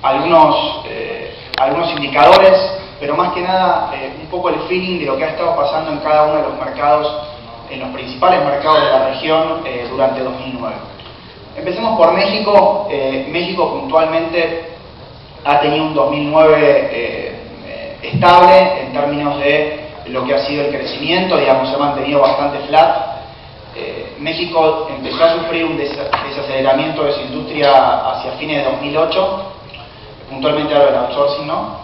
algunos indicadores, pero más que nada un poco el feeling de lo que ha estado pasando en cada uno de los mercados, en los principales mercados de la región durante 2009. Empecemos por México. México puntualmente ha tenido un 2009 estable en términos de lo que ha sido el crecimiento, digamos, se ha mantenido bastante flat. México empezó a sufrir un desaceleramiento de su industria hacia fines de 2008, puntualmente hablo del outsourcing, ¿no?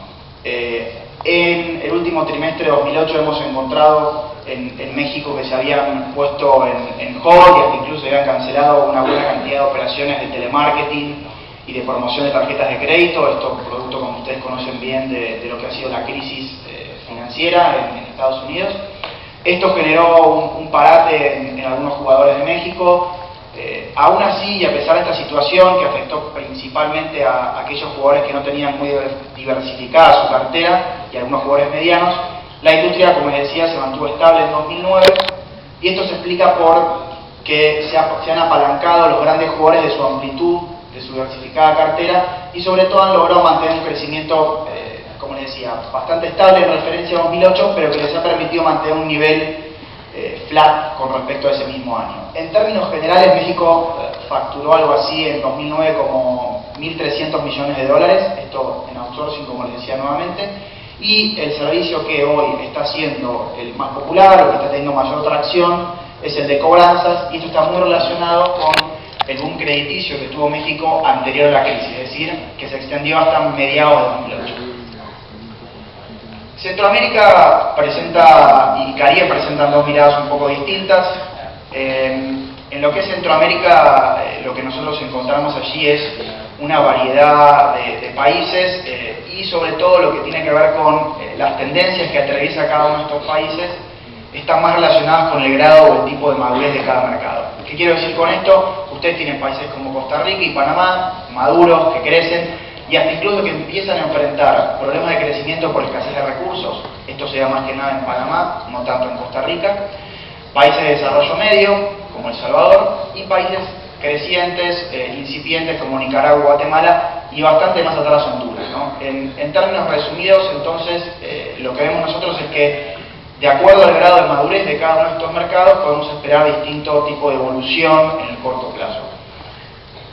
En el último trimestre de 2008 hemos encontrado en México que se habían puesto en hold y hasta incluso se habían cancelado una buena cantidad de operaciones de telemarketing y de promoción de tarjetas de crédito. Esto producto, como ustedes conocen bien, de lo que ha sido la crisis financiera en Estados Unidos. Esto generó un parate en algunos jugadores de México. Aún así, y a pesar de esta situación que afectó principalmente a aquellos jugadores que no tenían muy diversificada su cartera y algunos jugadores medianos, la industria, como les decía, se mantuvo estable en 2009, y esto se explica por que se han apalancado los grandes jugadores de su amplitud, de su diversificada cartera, y sobre todo han logrado mantener un crecimiento, como les decía, bastante estable en referencia a 2008, pero que les ha permitido mantener un nivel flat con respecto a ese mismo año. En términos generales, México facturó algo así en 2009 como 1.300 millones de dólares, esto en outsourcing, como les decía nuevamente, y el servicio que hoy está siendo el más popular, o que está teniendo mayor tracción, es el de cobranzas, y esto está muy relacionado con el boom crediticio que tuvo México anterior a la crisis, es decir, que se extendió hasta mediados de 2008. Centroamérica y Caribe presentan dos miradas un poco distintas. En lo que es Centroamérica, lo que nosotros encontramos allí es una variedad de países y sobre todo lo que tiene que ver con las tendencias que atraviesa cada uno de estos países están más relacionadas con el grado o el tipo de madurez de cada mercado. ¿Qué quiero decir con esto? Ustedes tienen países como Costa Rica y Panamá, maduros, que crecen, y hasta incluso que empiezan a enfrentar problemas de crecimiento por escasez de recursos. Esto se da más que nada en Panamá, no tanto en Costa Rica. Países de desarrollo medio, como El Salvador, y países crecientes, incipientes, como Nicaragua, Guatemala, y bastante más atrás Honduras, ¿no? En términos resumidos, entonces, lo que vemos nosotros es que, de acuerdo al grado de madurez de cada uno de estos mercados, podemos esperar distinto tipo de evolución en el corto plazo.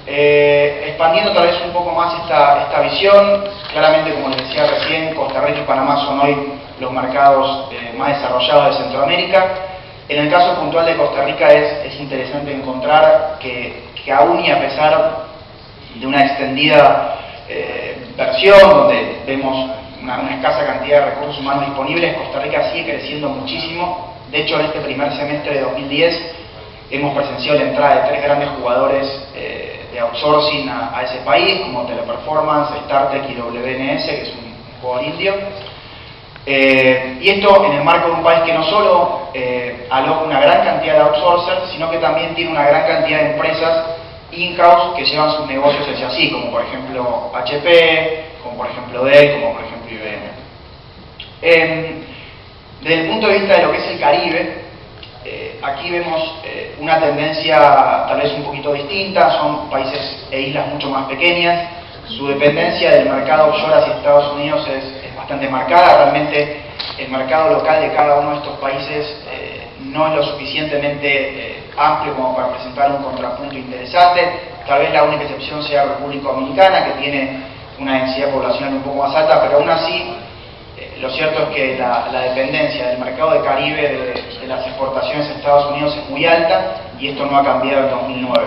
Expandiendo tal vez un poco más esta visión, claramente, como les decía recién, Costa Rica y Panamá son hoy los mercados más desarrollados de Centroamérica. En el caso puntual de Costa Rica es interesante encontrar que aún y a pesar de una extendida versión, donde vemos una escasa cantidad de recursos humanos disponibles, Costa Rica sigue creciendo muchísimo. De hecho, en este primer semestre de 2010 hemos presenciado la entrada de 3 grandes jugadores de outsourcing a ese país, como Teleperformance, StarTech y WNS, que es un jugador indio. Y esto en el marco de un país que no solo aloja una gran cantidad de outsourcers, sino que también tiene una gran cantidad de empresas in-house que llevan sus negocios hacia así, como por ejemplo HP, como por ejemplo Dell, como por ejemplo IBM. Desde el punto de vista de lo que es el Caribe, aquí vemos una tendencia tal vez un poquito distinta. Son países e islas mucho más pequeñas. Su dependencia del mercado offshore hacia Estados Unidos es bastante marcada. Realmente el mercado local de cada uno de estos países no es lo suficientemente amplio como para presentar un contrapunto interesante. Tal vez la única excepción sea República Dominicana, que tiene una densidad poblacional un poco más alta, pero aún así lo cierto es que la dependencia del mercado de Caribe de las exportaciones a Estados Unidos es muy alta, y esto no ha cambiado en 2009.